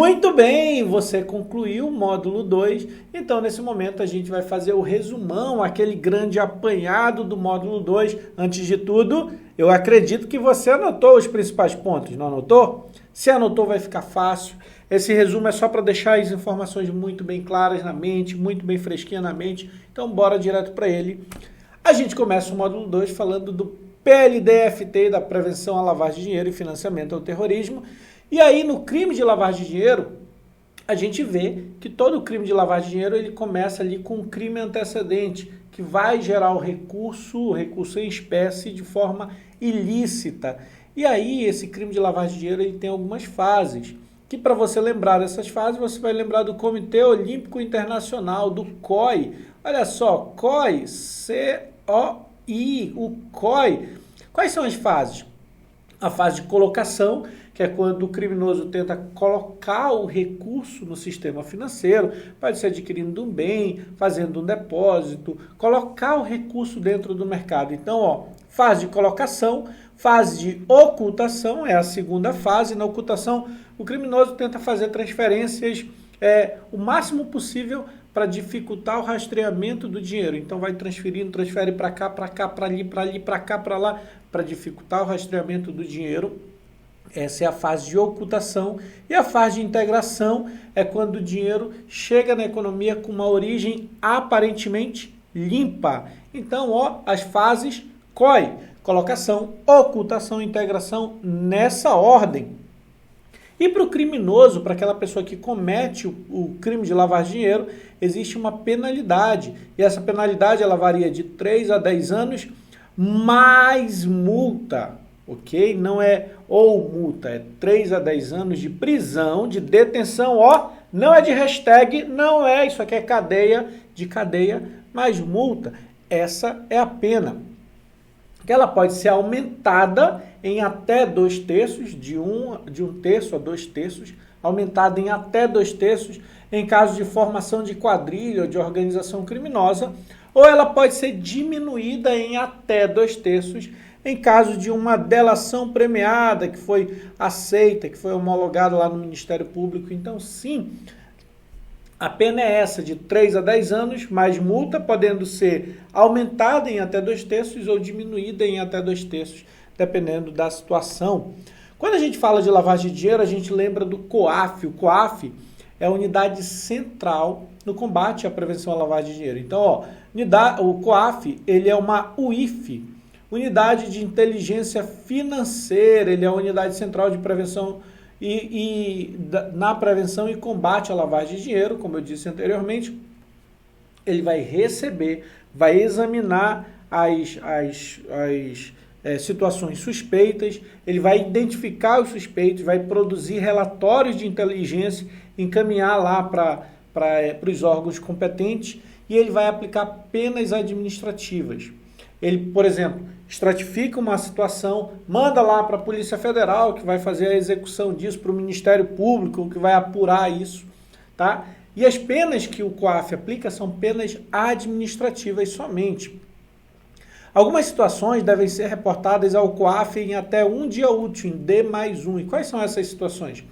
Muito bem, você concluiu o módulo 2. Então, nesse momento, a gente vai fazer o resumão, aquele grande apanhado do módulo 2. Antes de tudo, eu acredito que você anotou os principais pontos, não anotou? Se anotou, vai ficar fácil. Esse resumo é só para deixar as informações muito bem claras na mente, muito bem fresquinha na mente. Então, bora direto para ele. A gente começa o módulo 2 falando do PLD-FT, da prevenção à lavagem de dinheiro e financiamento ao terrorismo. E aí, no crime de lavagem de dinheiro, a gente vê que todo crime de lavagem de dinheiro ele começa ali com um crime antecedente, que vai gerar o recurso em espécie de forma ilícita. E aí, esse crime de lavagem de dinheiro ele tem algumas fases, que para você lembrar dessas fases, você vai lembrar do Comitê Olímpico Internacional, do COI. Olha só, COI, C-O-I, o COI. Quais são as fases? A fase de colocação, que é quando o criminoso tenta colocar o recurso no sistema financeiro, pode ser adquirindo um bem, fazendo um depósito, colocar o recurso dentro do mercado. Então, fase de colocação, fase de ocultação é a segunda fase. Na ocultação, o criminoso tenta fazer transferências o máximo possível para dificultar o rastreamento do dinheiro. Então vai transferindo, transfere para cá, para ali, para cá, para lá, para dificultar o rastreamento do dinheiro. Essa é a fase de ocultação. E a fase de integração é quando o dinheiro chega na economia com uma origem aparentemente limpa. Então, as fases COI, colocação, ocultação e integração nessa ordem. E para o criminoso, para aquela pessoa que comete o crime de lavagem de dinheiro, existe uma penalidade. E essa penalidade ela varia de 3 a 10 anos mais multa, ok? Não é ou multa, é 3 a 10 anos de prisão, de detenção, não é de hashtag, não é, isso aqui é cadeia, mais multa. Essa é a pena. Que ela pode ser aumentada em até 2/3, de um terço a 2/3, aumentada em até 2/3 em caso de formação de quadrilha ou de organização criminosa, ou ela pode ser diminuída em até 2/3 em caso de uma delação premiada que foi aceita, que foi homologada lá no Ministério Público. Então, sim, a pena é essa, de 3 a 10 anos, mais multa, podendo ser aumentada em até 2/3 ou diminuída em até 2/3, dependendo da situação. Quando a gente fala de lavagem de dinheiro, a gente lembra do COAF. O COAF é a unidade central no combate à prevenção à lavagem de dinheiro. Então, o COAF ele é uma UIF, Unidade de Inteligência Financeira, ele é a unidade central de prevenção na prevenção e combate à lavagem de dinheiro, como eu disse anteriormente. Ele vai receber, vai examinar as situações suspeitas, ele vai identificar os suspeitos, vai produzir relatórios de inteligência, encaminhar lá para os órgãos competentes e ele vai aplicar penas administrativas. Ele, por exemplo, estratifica uma situação, manda lá para a Polícia Federal, que vai fazer a execução disso, para o Ministério Público, que vai apurar isso, tá? E as penas que o COAF aplica são penas administrativas somente. Algumas situações devem ser reportadas ao COAF em até um dia útil, em D+1. E quais são essas situações?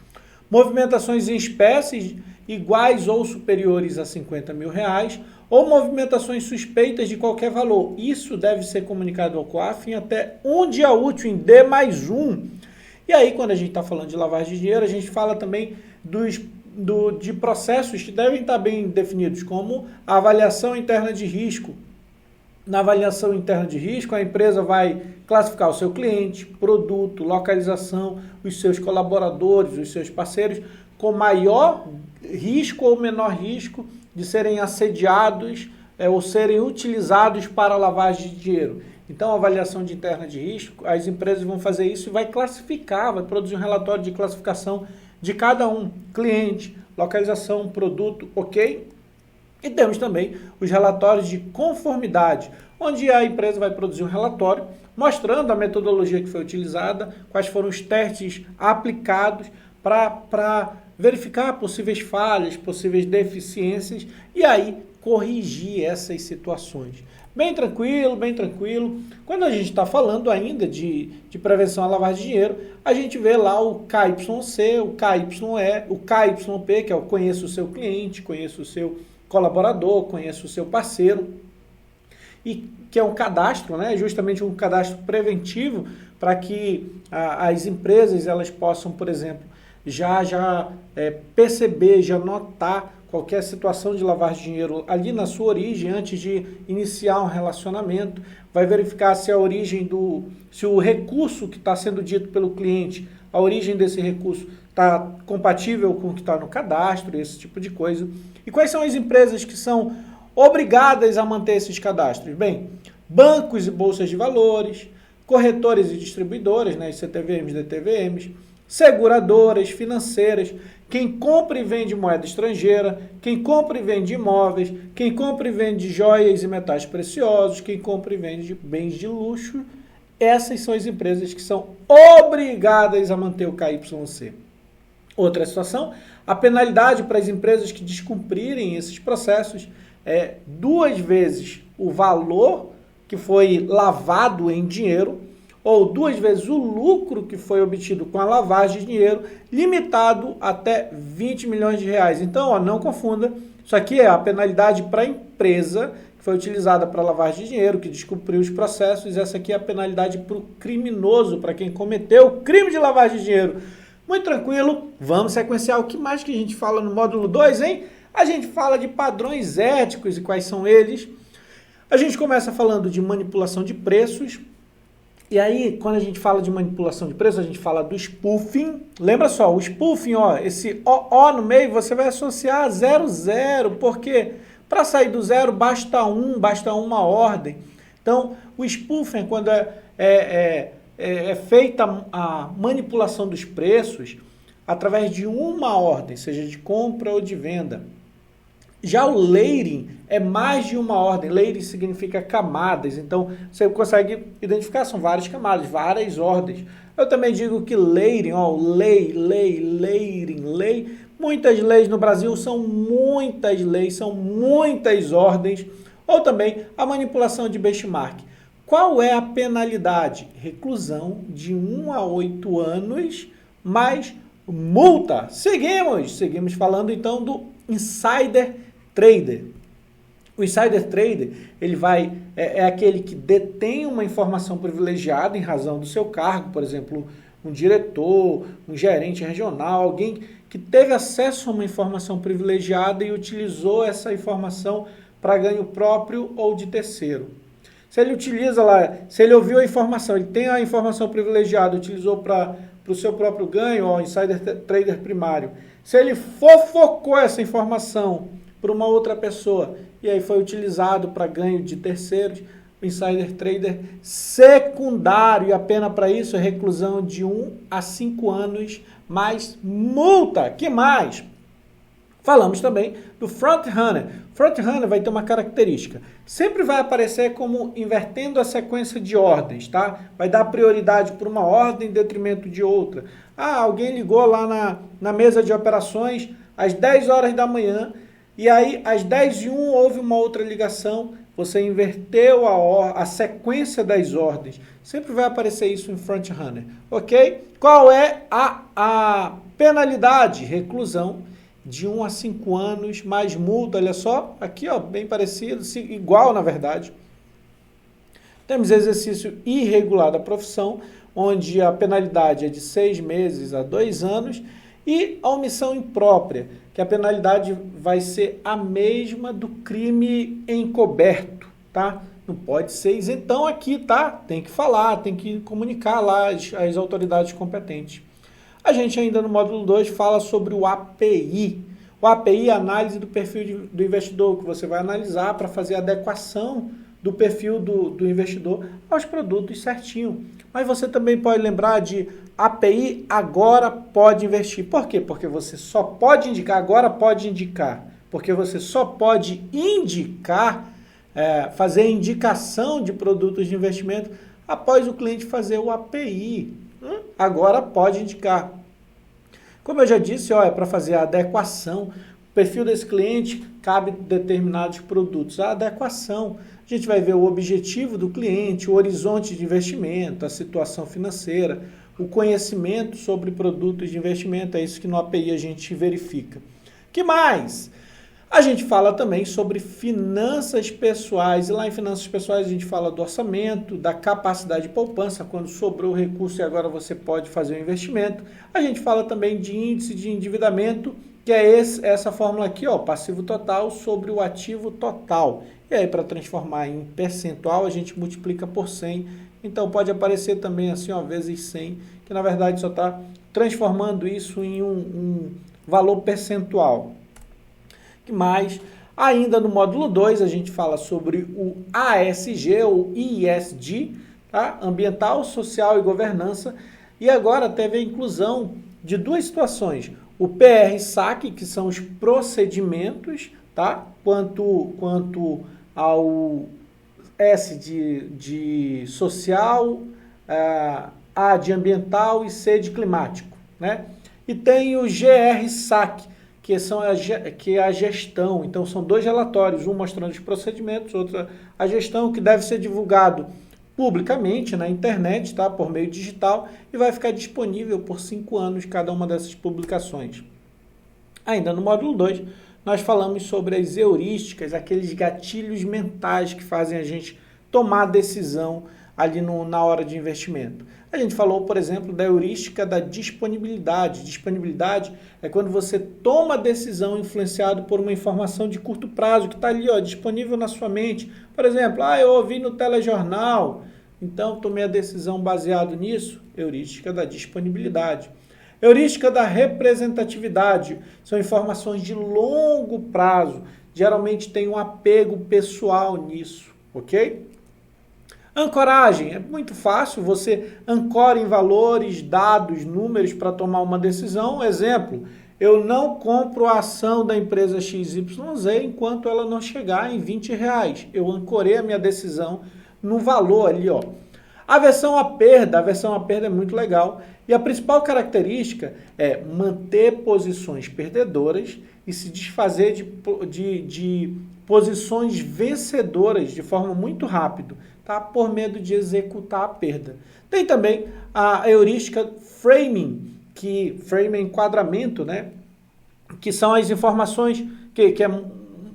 Movimentações em espécies iguais ou superiores a R$50 mil, ou movimentações suspeitas de qualquer valor. Isso deve ser comunicado ao COAF em até um dia útil, em D+1. E aí, quando a gente está falando de lavagem de dinheiro, a gente fala também de processos que devem estar bem definidos, como a avaliação interna de risco. Na avaliação interna de risco, a empresa vai classificar o seu cliente, produto, localização, os seus colaboradores, os seus parceiros, com maior risco ou menor risco de serem assediados ou serem utilizados para lavagem de dinheiro. Então, a avaliação interna de risco, as empresas vão fazer isso e vai classificar, vai produzir um relatório de classificação de cada um, cliente, localização, produto, ok? E temos também os relatórios de conformidade, onde a empresa vai produzir um relatório mostrando a metodologia que foi utilizada, quais foram os testes aplicados para verificar possíveis falhas, possíveis deficiências e aí corrigir essas situações. Bem tranquilo, bem tranquilo. Quando a gente está falando ainda de prevenção à lavagem de dinheiro, a gente vê lá o KYC, o KYE, o KYP, que é o conheça o seu cliente, conheça o seu colaborador, conheça o seu parceiro, e que é um cadastro, né? Justamente um cadastro preventivo para que as empresas elas possam, por exemplo, já perceber, já notar qualquer situação de lavagem de dinheiro ali na sua origem, antes de iniciar um relacionamento, vai verificar se a origem se o recurso que está sendo dito pelo cliente, a origem desse recurso está compatível com o que está no cadastro, esse tipo de coisa. E quais são as empresas que são obrigadas a manter esses cadastros? Bem, bancos e bolsas de valores, corretores e distribuidores, né, CTVMs, DTVMs, seguradoras, financeiras, quem compra e vende moeda estrangeira, quem compra e vende imóveis, quem compra e vende joias e metais preciosos, quem compra e vende bens de luxo. Essas são as empresas que são obrigadas a manter o KYC. Outra situação, a penalidade para as empresas que descumprirem esses processos é 2 vezes o valor que foi lavado em dinheiro, ou 2 vezes o lucro que foi obtido com a lavagem de dinheiro, limitado até 20 milhões de reais. Então, não confunda, isso aqui é a penalidade para a empresa que foi utilizada para lavagem de dinheiro, que descumpriu os processos, essa aqui é a penalidade para o criminoso, para quem cometeu o crime de lavagem de dinheiro. Muito tranquilo, vamos sequenciar. O que mais que a gente fala no módulo 2, hein? A gente fala de padrões éticos e quais são eles. A gente começa falando de manipulação de preços. E aí, quando a gente fala de manipulação de preços, a gente fala do spoofing. Lembra só, o spoofing, esse O no meio, você vai associar a 00, porque para sair do zero basta uma ordem. Então, o spoofing é quando é feita a manipulação dos preços através de uma ordem, seja de compra ou de venda. Já o layering é mais de uma ordem. Layering significa camadas, então você consegue identificar, são várias camadas, várias ordens. Eu também digo que layering, lei, muitas leis no Brasil são muitas leis, são muitas ordens, ou também a manipulação de benchmark. Qual é a penalidade? Reclusão de 1 a 8 anos, mais multa. Seguimos falando então do insider trader. O insider trader, ele é aquele que detém uma informação privilegiada em razão do seu cargo, por exemplo, um diretor, um gerente regional, alguém que teve acesso a uma informação privilegiada e utilizou essa informação para ganho próprio ou de terceiro. Se ele utiliza lá, se ele ouviu a informação, ele tem a informação privilegiada, utilizou para o seu próprio ganho, o insider trader primário. Se ele fofocou essa informação para uma outra pessoa e aí foi utilizado para ganho de terceiros, o insider trader secundário, e a pena para isso é reclusão de 1 a 5 anos mais multa. Que mais? Falamos também do front-runner. Front-runner vai ter uma característica. Sempre vai aparecer como invertendo a sequência de ordens, tá? Vai dar prioridade para uma ordem em detrimento de outra. Alguém ligou lá na mesa de operações às 10 horas da manhã e aí às 10h01 houve uma outra ligação. Você inverteu a sequência das ordens. Sempre vai aparecer isso em front-runner, ok? Qual é a penalidade? Reclusão de 1 a 5 anos, mais multa, olha só, aqui bem parecido, igual na verdade. Temos exercício irregular da profissão, onde a penalidade é de 6 meses a 2 anos, e a omissão imprópria, que a penalidade vai ser a mesma do crime encoberto, tá? Não pode ser isentão aqui, tá? Tem que falar, tem que comunicar lá as autoridades competentes. A gente ainda no módulo 2 fala sobre o API. O API é a análise do perfil do investidor, que você vai analisar para fazer a adequação do perfil do investidor aos produtos certinho. Mas você também pode lembrar de API agora pode investir. Por quê? Porque você só pode indicar, agora pode indicar. Porque você só pode indicar, fazer indicação de produtos de investimento após o cliente fazer o API. Agora pode indicar. Como eu já disse, é para fazer a adequação. O perfil desse cliente cabe determinados produtos. A adequação. A gente vai ver o objetivo do cliente, o horizonte de investimento, a situação financeira, o conhecimento sobre produtos de investimento, é isso que no API a gente verifica. Que mais? A gente fala também sobre finanças pessoais, e lá em finanças pessoais a gente fala do orçamento, da capacidade de poupança, quando sobrou o recurso e agora você pode fazer o investimento. A gente fala também de índice de endividamento, que é essa fórmula aqui, ó, passivo total sobre o ativo total. E aí, para transformar em percentual, a gente multiplica por 100. Então, pode aparecer também assim, ó, vezes 100, que na verdade só está transformando isso em um valor percentual. Que mais? Ainda no módulo 2, a gente fala sobre o ASG, ou ISG, tá? Ambiental, Social e Governança. E agora teve a inclusão de duas situações. O PR-SAC, que são os procedimentos, tá? Quanto ao S de social, A de ambiental e C de climático, né? E tem o GR-SAC, que é a gestão. Então, são dois relatórios, um mostrando os procedimentos, outro a gestão, que deve ser divulgado publicamente na internet, tá? Por meio digital, e vai ficar disponível por 5 anos cada uma dessas publicações. Ainda no módulo 2, nós falamos sobre as heurísticas, aqueles gatilhos mentais que fazem a gente tomar decisão ali na hora de investimento. A gente falou, por exemplo, da heurística da disponibilidade. Disponibilidade é quando você toma a decisão influenciado por uma informação de curto prazo, que está ali, ó, disponível na sua mente. Por exemplo, eu ouvi no telejornal, então tomei a decisão baseado nisso. Heurística da disponibilidade. Heurística da representatividade. São informações de longo prazo. Geralmente tem um apego pessoal nisso, ok? Ancoragem, é muito fácil, você ancora em valores, dados, números para tomar uma decisão. Exemplo, eu não compro a ação da empresa XYZ enquanto ela não chegar em R$20. Eu ancorei a minha decisão no valor ali, ó. Aversão à perda é muito legal. E a principal característica é manter posições perdedoras e se desfazer de posições vencedoras de forma muito rápida, tá? Por medo de executar a perda. Tem também a heurística framing, framing é enquadramento, né? Que são as informações que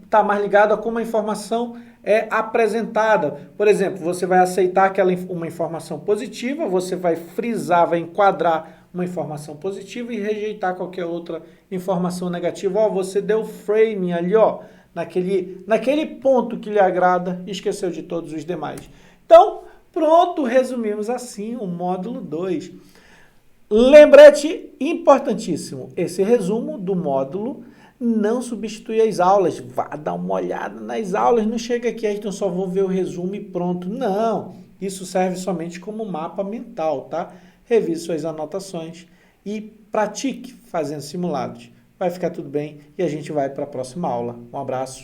tá mais ligado a como a informação é apresentada. Por exemplo, você vai aceitar uma informação positiva, você vai frisar, vai enquadrar uma informação positiva e rejeitar qualquer outra informação negativa. Ó, você deu framing ali, ó, naquele ponto que lhe agrada e esqueceu de todos os demais. Então, pronto, resumimos assim o módulo 2. Lembrete importantíssimo, esse resumo do módulo não substitui as aulas. Vá dar uma olhada nas aulas, não chega aqui, então só vou ver o resumo e pronto. Não, isso serve somente como mapa mental, tá? Revise suas anotações e pratique fazendo simulados. Vai ficar tudo bem e a gente vai para a próxima aula. Um abraço.